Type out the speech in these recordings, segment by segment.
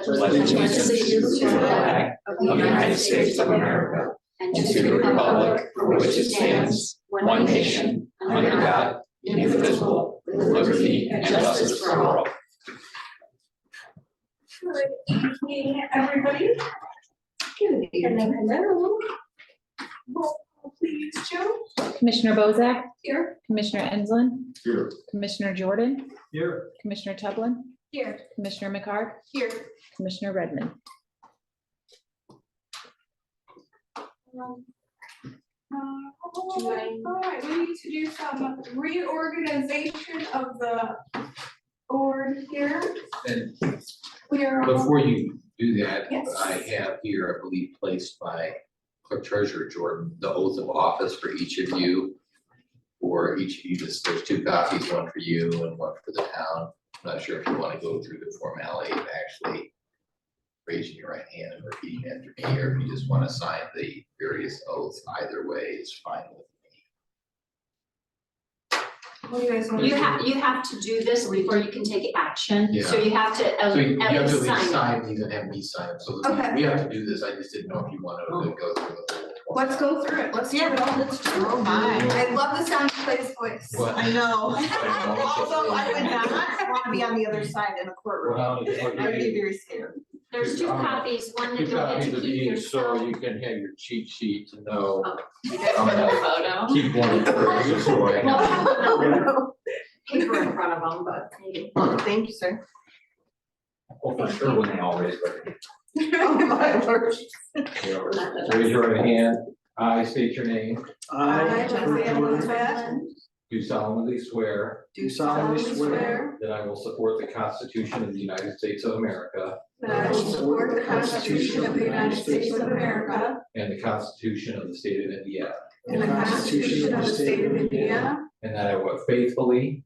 pledge allegiance to the flag of the United States of America and to the republic for which it stands, one nation, under God, indivisible, with liberty and justice for all. Good evening, everybody. Good evening. Hello. Roll call, please, Joe. Commissioner Bozak, Here. Commissioner Enslin, Here. Commissioner Jordan, Here. Commissioner Tublin, Here. Commissioner McCarg, Here. Commissioner Redmond. All right, we need to do some reorganization of the board here. And We are. before you do that, Yes. I have here, I believe, placed by Clerk Treasurer Jordan, the oath of office for each of you. For each of you, there's two copies, one for you and one for the town. I'm not sure if you want to go through the formality of actually raising your right hand and repeating after me, or if you just want to sign the various oaths, either way is fine with me. What do you guys want? You have to do this before you can take action, so Yeah. you have to So you at have to least at least sign. sign these and have me sign them, so Okay. we have to do this, I just didn't know if you wanted to go through the whole. Let's go through it. Let's do it all. Let's do Oh my. I love the sound of Clay's voice. What? I know. Although I would not want to be on the other side in a courtroom. Well, I'd be very scared. There's two copies, one that Two you'll get copies to of keep each, so yourself. you can have your cheat sheet to know. You guys want a photo? Keep one first, so I Well, know. have another paper in front of them, but maybe. Thank you, sir. Well, for sure, when they all raise their hand. Oh my Lord. Raise your right hand, I state your name, I, Jessica Jordan, Elizabeth, do solemnly swear do solemnly swear that I will support the Constitution of the United States of America that I will support the Constitution of the United States of America and the Constitution of the State of Indiana, and the Constitution of the State of Indiana, and that I will faithfully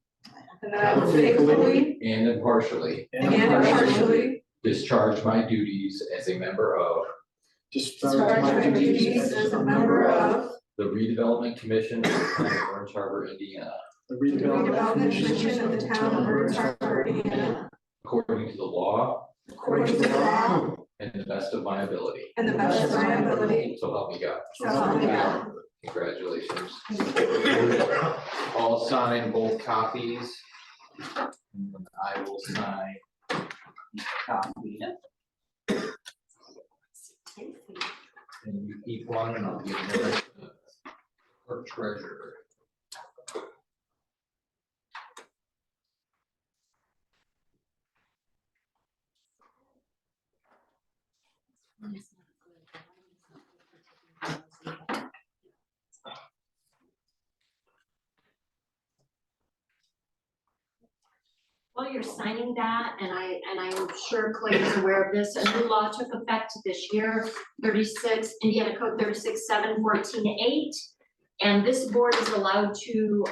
and that I will faithfully and impartially and impartially discharge my duties as a member of discharge my duties as a member of the Redevelopment Commission of the Town of Orange Harbor, Indiana, the Redevelopment Commission of the Town of Orange Harbor, Indiana, according to the law according to the law and the best of my ability. and the best of my ability. So help me God. So help me God. Congratulations. I'll sign both copies. And I will sign each copy. And you keep one and I'll give another to the clerk treasurer. While you're signing that, and I'm sure Clay is aware of this, a new law took effect this year, Indiana Code 36-7-14-8. And this board is allowed to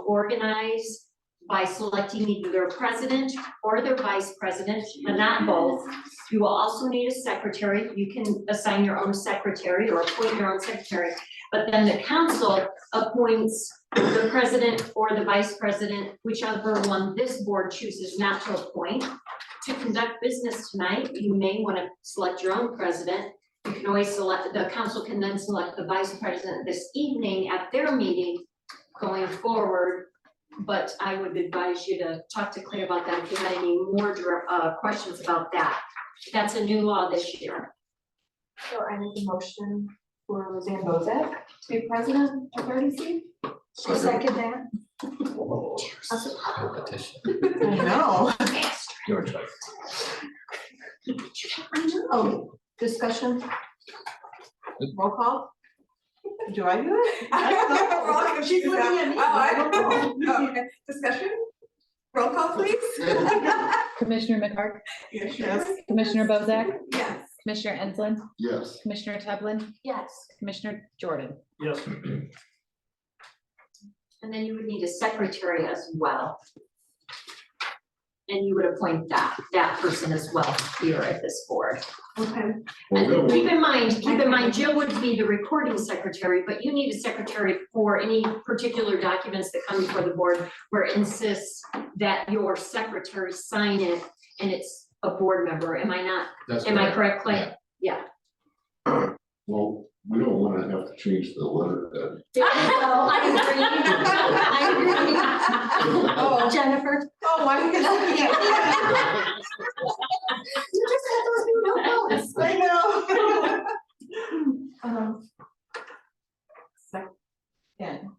organize by selecting either their president or their vice president, but not both. You will also need a secretary. You can assign your own secretary or appoint your own secretary. But then the council appoints the president or the vice president, whichever one this board chooses not to appoint. To conduct business tonight, you may want to select your own president. You can always select, the council can then select the vice president this evening at their meeting going forward. But I would advise you to talk to Clay about that if you had any more questions about that. That's a new law this year. So I make a motion for Roseanne Bozak to be president of RDC. I'll second that. Competition. I know. Your choice. Oh, discussion? Roll call? Do I do it? I don't know. She's looking at me. Oh, I don't know. Okay, discussion? Roll call, please. Commissioner McCarg, Yes. Commissioner Bozak, Yes. Commissioner Enslin, Yes. Commissioner Tublin, Yes. Commissioner Jordan. Yes. And then you would need a secretary as well. And you would appoint that person as well here at this board. Okay. And then keep in mind, Jill would be the recording secretary, but you need a secretary for any particular documents that come before the board where it insists that your secretary sign it and it's a board member. Am I not, That's am I correct, Clay? Yeah. Well, we don't wanna have to change the letter then. I agree. Oh. Jennifer? Oh, why are you looking at me? You just had those new notebooks. I know. Second,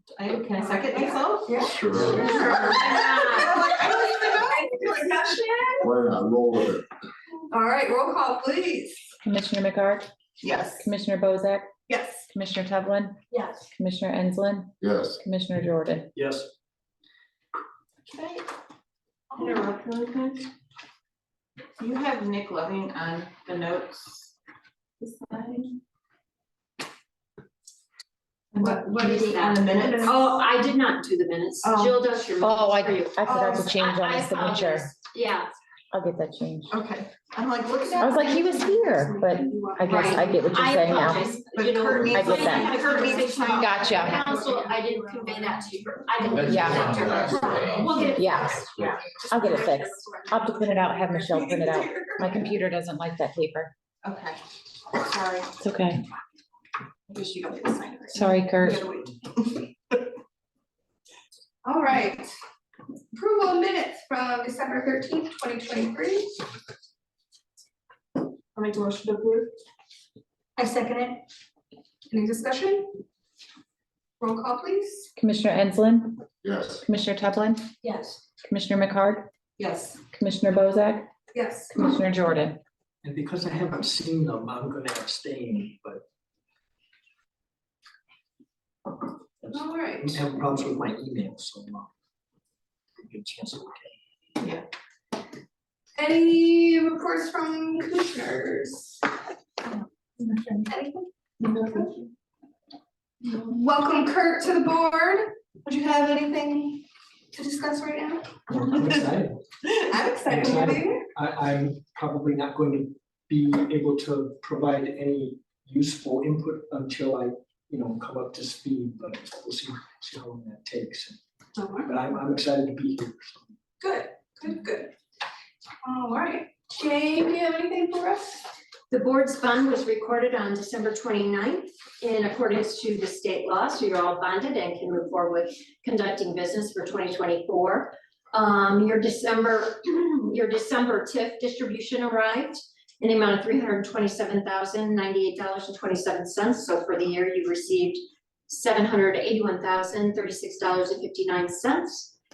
can I second myself? Yeah. Sure. I don't even know. Why not roll with it? All right, roll call, please. Commissioner McCart, Yes. Commissioner Bozak, Yes. Commissioner Tevlin, Yes. Commissioner Enslin, Yes, Commissioner Jordan. Yes. Okay. I'll interrupt really quick. Do you have Nick Loving on the notes? This side? What is On the minutes? Oh, I did not do the minutes. Oh. Jill does your Oh, minutes for you. I forgot Oh, to change on I the signature. apologize. Yeah, I'll get that changed. Okay, I'm like, look at that. I was like, he was here, but I guess I get what you're I saying now. apologize. But You know, Kurt needs- I get that. had a conversation with Gotcha. Council, I didn't convey that to you. I didn't. That's Yeah. just one last We'll get it. Yeah. fixed. Yeah. I'll get it fixed. I'll have to print it out, have Michelle print it out. My computer doesn't like that paper. Okay, sorry, It's okay. I guess you don't get to sign it. right? Sorry, You Kurt. gotta wait. All right, approval of minutes from December 13th, 2023. I'll make a motion to approve. I second it. Any discussion? Roll call, please. Commissioner Enslin, yes, Commissioner Tevlin, Yes. Commissioner McCart, Yes. Commissioner Bozak, Yes. Commissioner Jordan. And because I haven't seen them, I'm gonna abstain, but. All right. I'm having problems with my email, so. Good chance to look at Any reports from commissioners? Anything? Welcome Kurt to the board. Would you have anything to discuss right now? it. I'm excited. I'm excited to have you here. I'm probably not going to be able to provide any useful input until I, come up to speed, but we'll see how long that takes. But I'm excited to be here. So. Good. All right. Jane, do you have anything for us? The board's fund was recorded on December 29th in accordance to the state law, so you're all bonded and can move forward with conducting business for 2024. Your December TIF distribution arrived in the amount of $327,098.27. So for the year, you received $781,036.59.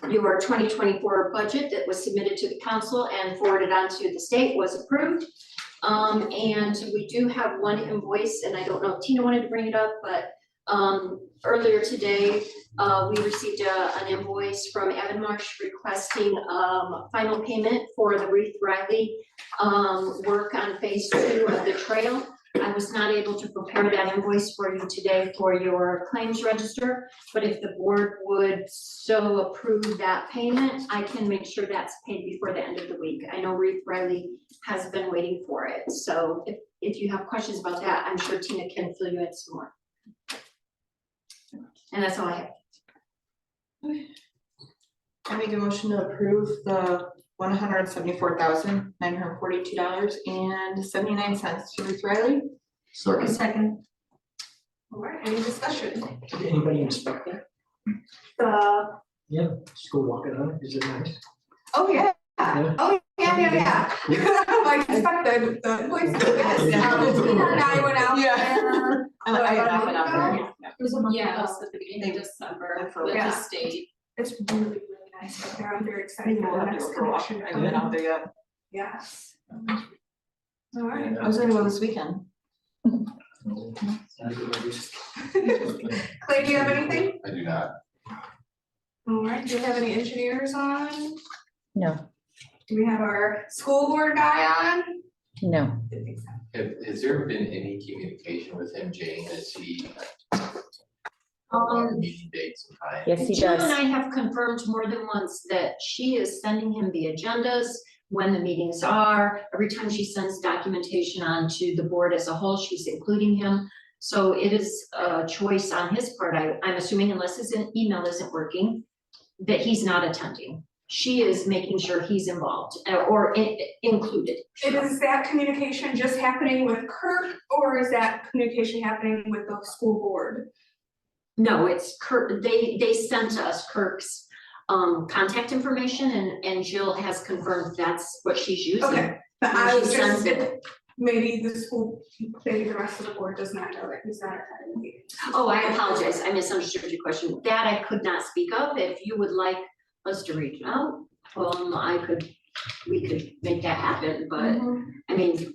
Your 2024 budget that was submitted to the council and forwarded on to the state was approved. And we do have one invoice, and I don't know if Tina wanted to bring it up, but earlier today, we received an invoice from Evan Marsh requesting final payment for the Ruth Riley work on phase 2 of the trail. I was not able to prepare that invoice for you today for your claims register, but if the board would so approve that payment, I can make sure that's paid before the end of the week. I know Ruth Riley has been waiting for it, so if you have questions about that, I'm sure Tina can fill you in some more. And that's all I have. I make a motion to approve the $174,942.79 to Ruth Riley. second, Second. All right, any discussion? Did anybody inspect that? Yeah, just go walk it on. Is it nice? Oh, yeah. Yeah. Oh, yeah. Like, inspect the place. Tina and I went out there. I have not been out there. It was a month Yeah, ago. it was at the beginning of December For- with yeah. the state. It's really, really nice out there. I'm very excited We'll for the have to next go for a walk. connection. I haven't been out there yet. Yes. All right, I was gonna go this weekend. No, not a good idea. Clay, do you have anything? I do not. All right, do you have any engineers on? No, Do we have our school board guy on? no. Didn't think so. Has there been any communication with him, Jane, as he? Meeting dates and times? Yes, he Jill and does. I have confirmed more than once that she is sending him the agendas, when the meetings are. Every time she sends documentation on to the board as a whole, she's including him. So it is a choice on his part, I'm assuming, unless his email isn't working, that he's not attending. she is making sure he's involved or included. And is that communication just happening with Kirk, or is that communication happening with the school board? No, it's Kirk, they sent us Kirk's contact information and Jill has confirmed that's what she's using. Okay, but And I she was sends just, it. maybe the school, maybe the rest of the board does not know that he's not attending the meeting. Oh, I apologize, I misunderstood your question. That I could not speak of. If you would like us to reach out, we could make that happen, but I mean,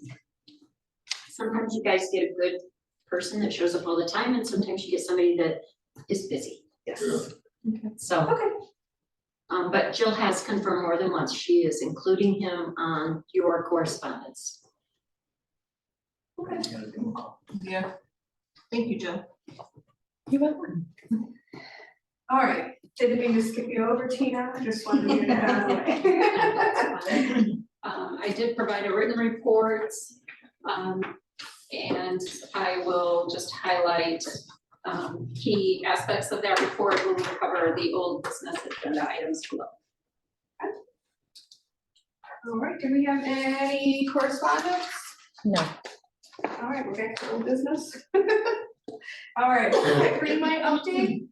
sometimes you guys get a good person that shows up all the time and sometimes you get somebody that is busy. Yes. So. Okay. But Jill has confirmed more than once, she is including him on your correspondence. Okay. You gotta give them a call. Yeah. Thank you, Jill. You're welcome. All right, didn't mean to skip you over, Tina, I just wanted to get that out of the way. I did provide a written report, and I will just highlight key aspects of that report when we cover the old business agenda items below. All right, do we have any correspondence? No. All right, we're back to old business. All right, green light update?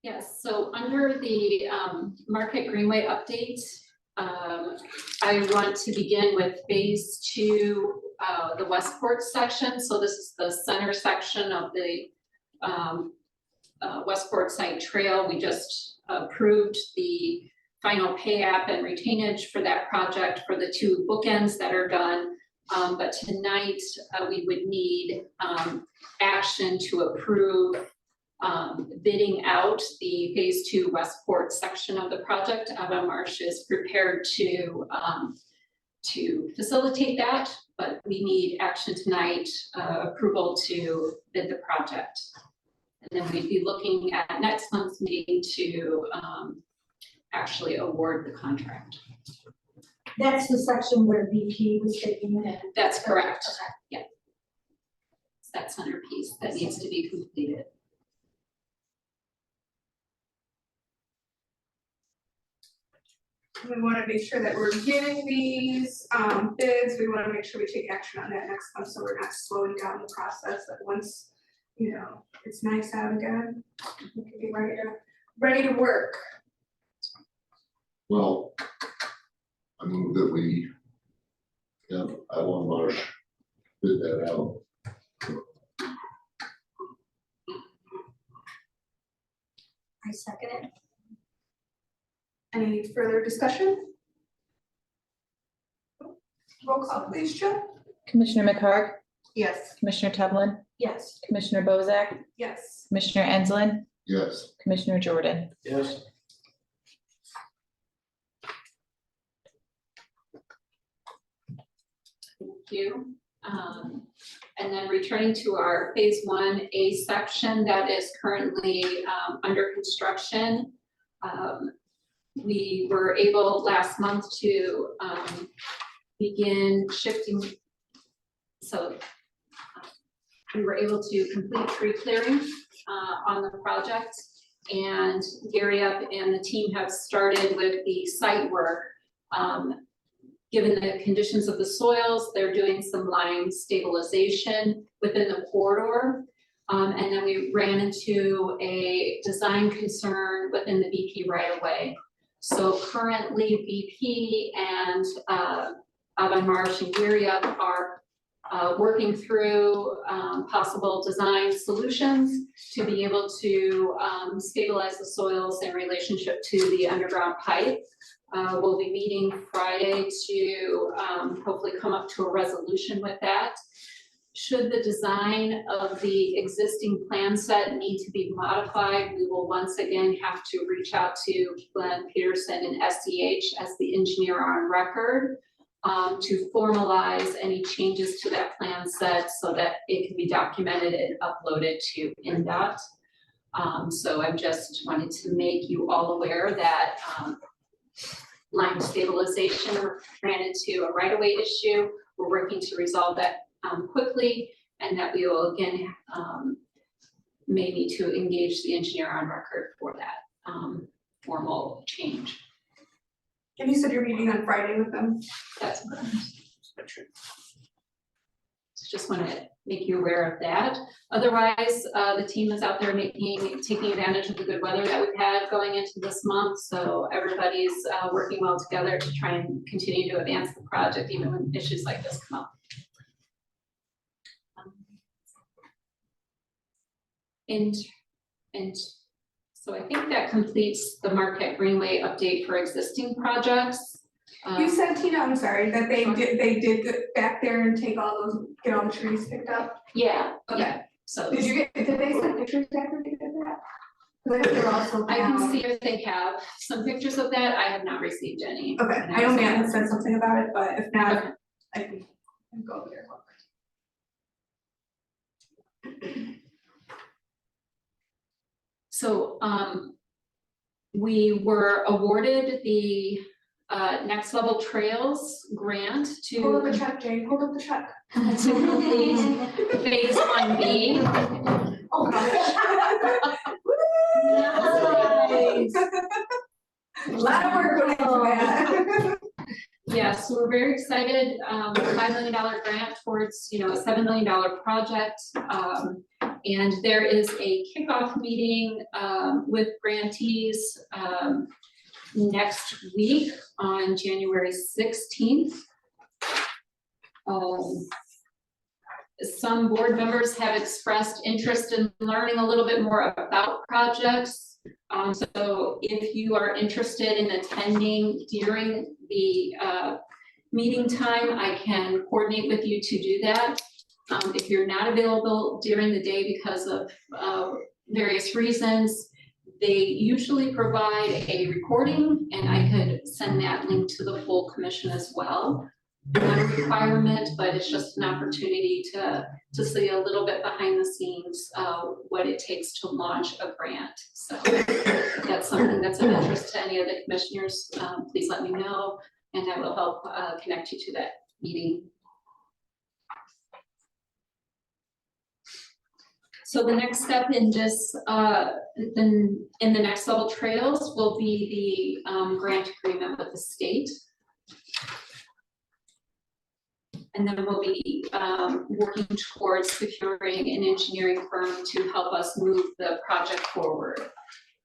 Yes, so under the Market Greenway update, I want to begin with phase 2, the Westport section. So this is the center section of the Westport Site Trail. We just approved the final pay app and retainage for that project for the 2 bookends that are done. But tonight we would need action to approve bidding out the phase 2 Westport section of the project. Avon Marsh is prepared to facilitate that, but we need action tonight, approval to bid the project. And then we'd be looking at next month's meeting to actually award the contract. That's the section where BP was taking it. That's correct. Yeah. It's that centerpiece that needs to be completed. We want to make sure that we're getting these bids, we want to make sure we take action on that next month, so we're not slowing down the process, that once, you know, it's nice out again, we can be ready to work. Well, I move that we, Avon Marsh bid that out. I second it. Any further discussion? Roll call, please, Jill. Commissioner McHarg, Yes. Commissioner Tevlin, Yes. Commissioner Bozak, Yes. Commissioner Enzelin, Yes, Commissioner Jordan. Yes. Thank you. And then returning to our phase 1A section that is currently under construction. We were able last month to begin shifting. So we were able to complete tree clearing on the project, and Gary Up and the team have started with the site work. Given the conditions of the soils, they're doing some line stabilization within the corridor. And then we ran into a design concern within the BP right of way. So currently BP and Avon Marsh and Gary Up are working through possible design solutions to be able to stabilize the soils in relationship to the underground pipe. We'll be meeting Friday to hopefully come up to a resolution with that. Should the design of the existing plan set need to be modified, we will once again have to reach out to Glenn Peterson and SDH as the engineer on record to formalize any changes to that plan set so that it can be documented and uploaded to INDOT. So I just wanted to make you all aware that line stabilization ran into a right-of-way issue. We're working to resolve that quickly, and that we will again may need to engage the engineer on record for that formal change. And you said you're meeting on Friday with them? That's correct. Just want to make you aware of that. Otherwise, the team is out there taking advantage of the good weather that we've had going into this month. So everybody's working well together to try and continue to advance the project, even when issues like this come up. And so I think that completes the Marquette Greenway update for existing projects. You said, Tina, I'm sorry, that they did go back there and get all the trees picked up? Yeah, Okay. yeah, so. Did they send pictures back when they did that? 'Cause I know they're also. I can see if they have some pictures of that. I have not received any. Okay, I know Matt had said something about it, but if not, I can go over there. So, we were awarded the Next Level Trails grant Hold up the to check, Jane, hold up the check. complete phase 1B. Oh, gosh. Nice. A lot of work went into that. Yes, so we're very excited, $5 million grant towards, a $7 million project. And there is a kickoff meeting, with grantees, next week on January 16th. Some board members have expressed interest in learning a little bit more about projects. So if you are interested in attending during the meeting time, I can coordinate with you to do that. If you're not available during the day because of various reasons, they usually provide a recording, and I could send that link to the full commission as well. Not a requirement, but it's just an opportunity to see a little bit behind the scenes, what it takes to launch a grant. So if that's something that's of interest to any of the commissioners, please let me know, and I will help connect you to that meeting. So the next step in this, in the Next Level Trails will be the grant agreement with the state. And then we'll be working towards securing an engineering firm to help us move the project forward.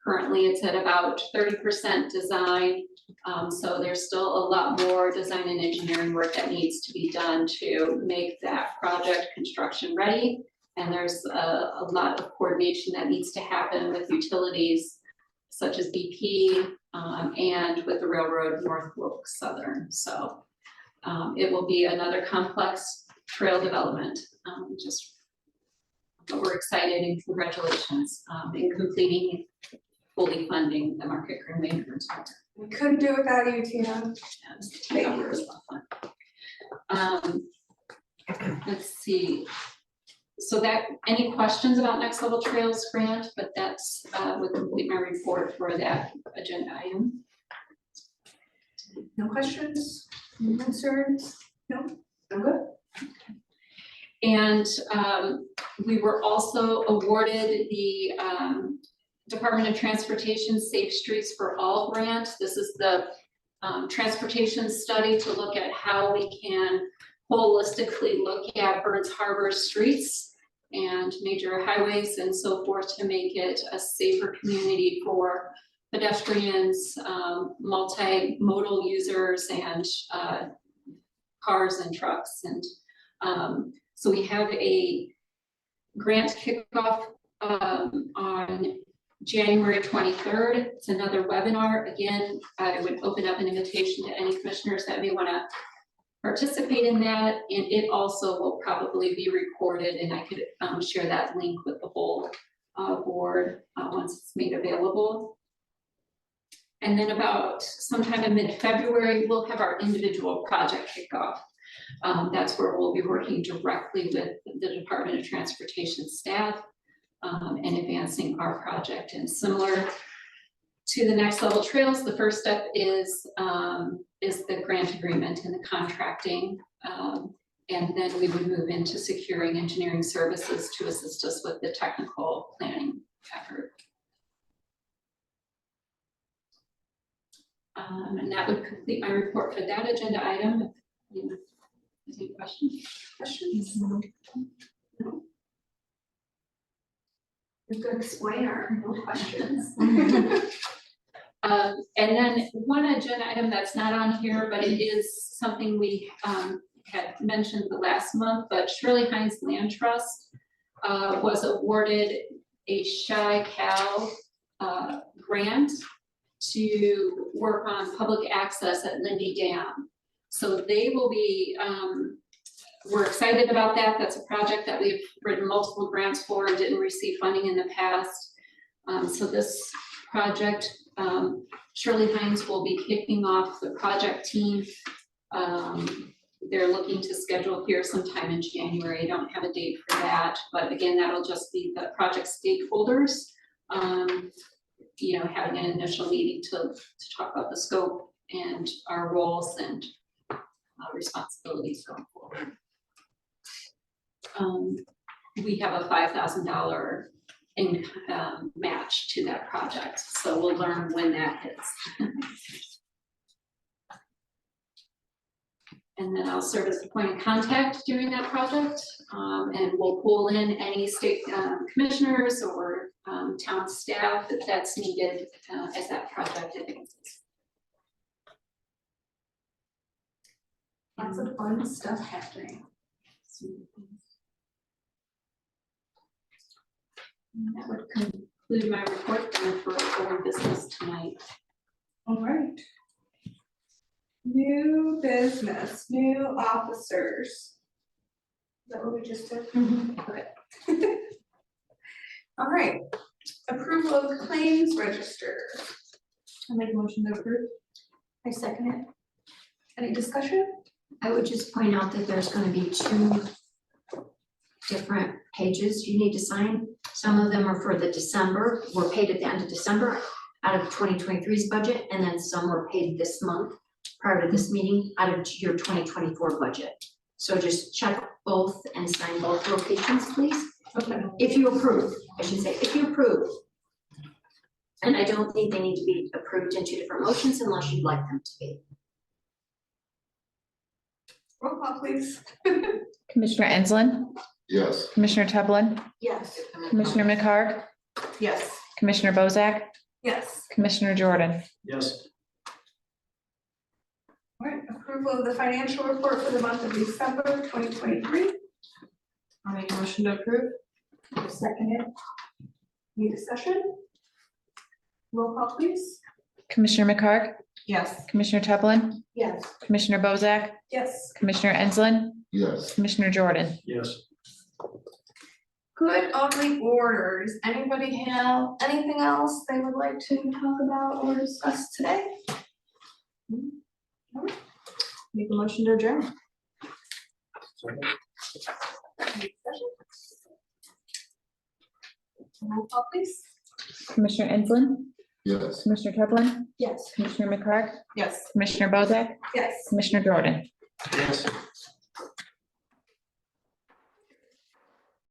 Currently, it's at about 30% design, so there's still a lot more design and engineering work that needs to be done to make that project construction ready. And there's a lot of coordination that needs to happen with utilities such as BP and with the railroad Norfolk Southern. So it will be another complex trail development. But we're excited, and congratulations in completing, fully funding the Marquette Greenway Improvements Project. We couldn't do it without you, Tina. Thank you. It was a lot of fun. Let's see. So any questions about Next Level Trails grant, but that's would complete my report for that agenda item. No questions, no concerns? No, I'm good. And we were also awarded the Department of Transportation Safe Streets for All grant. This is the transportation study to look at how we can holistically look at Burns Harbor streets and major highways and so forth to make it a safer community for pedestrians, multimodal users, and cars and trucks. And so we have a grant kickoff on January 23rd. It's another webinar. Again, I would open up an invitation to any commissioners that may want to participate in that, and it also will probably be recorded, and I could share that link with the whole board once it's made available. And then about sometime in mid-February, we'll have our individual project kickoff. That's where we'll be working directly with the Department of Transportation staff and advancing our project. And similar to the Next Level Trails, the first step is the grant agreement and the contracting. And then we would move into securing engineering services to assist us with the technical planning effort. And that would complete my report for that agenda item. If anyone has any questions? No? A good explainer, no questions. And then one agenda item that's not on here, but it is something we had mentioned the last month, but Shirley Hines Land Trust was awarded a Shy Cow grant to work on public access at Lindy Dam. So they will be, we're excited about that. That's a project that we've written multiple grants for and didn't receive funding in the past. So this project, Shirley Hines will be kicking off the project team. They're looking to schedule here sometime in January. I don't have a date for that, but again, that'll just be the project stakeholders. You know, having an initial meeting to talk about the scope and our roles and responsibilities going forward. We have a $5,000 match to that project, so we'll learn when that hits. And then I'll serve as the point of contact during that project, and we'll pull in any state commissioners or town staff if that's needed as that project advances. Lots of fun stuff happening. And that would conclude my report for board business tonight. All right. New business, new officers. Is that what we just did? Okay. All right, approval of claims register. I make a motion to approve. I second it. Any discussion? I would just point out that there's gonna be 2 different pages you need to sign. Some of them are for the December, were paid at the end of December out of 2023's budget, and then some were paid this month prior to this meeting out of your 2024 budget. So just check both and sign both locations, please. Okay. If you approve, I should say, if you approve. And I don't think they need to be approved in 2 different motions unless you'd like them to be. Roll call, please. Commissioner Ensland, Yes. Commissioner Tubman, Yes. Commissioner McHarg, Yes. Commissioner Bozak, Yes. Commissioner Jordan. Yes. All right, approval of the financial report for the month of December 2023. I make a motion to approve. Second it. Any discussion? Roll call, please. Commissioner McHarg, Yes. Commissioner Tubman, Yes. Commissioner Bozak, Yes. Commissioner Ensland, Yes. Commissioner Jordan. Yes. Good on the orders. Anybody have anything else they would like to talk about or discuss today? Make a motion to adjourn. Roll call, please. Commissioner Ensland, Yes. Commissioner Tubman, Yes. Commissioner McHarg, Yes. Commissioner Bozak, Yes. Commissioner Jordan. Yes.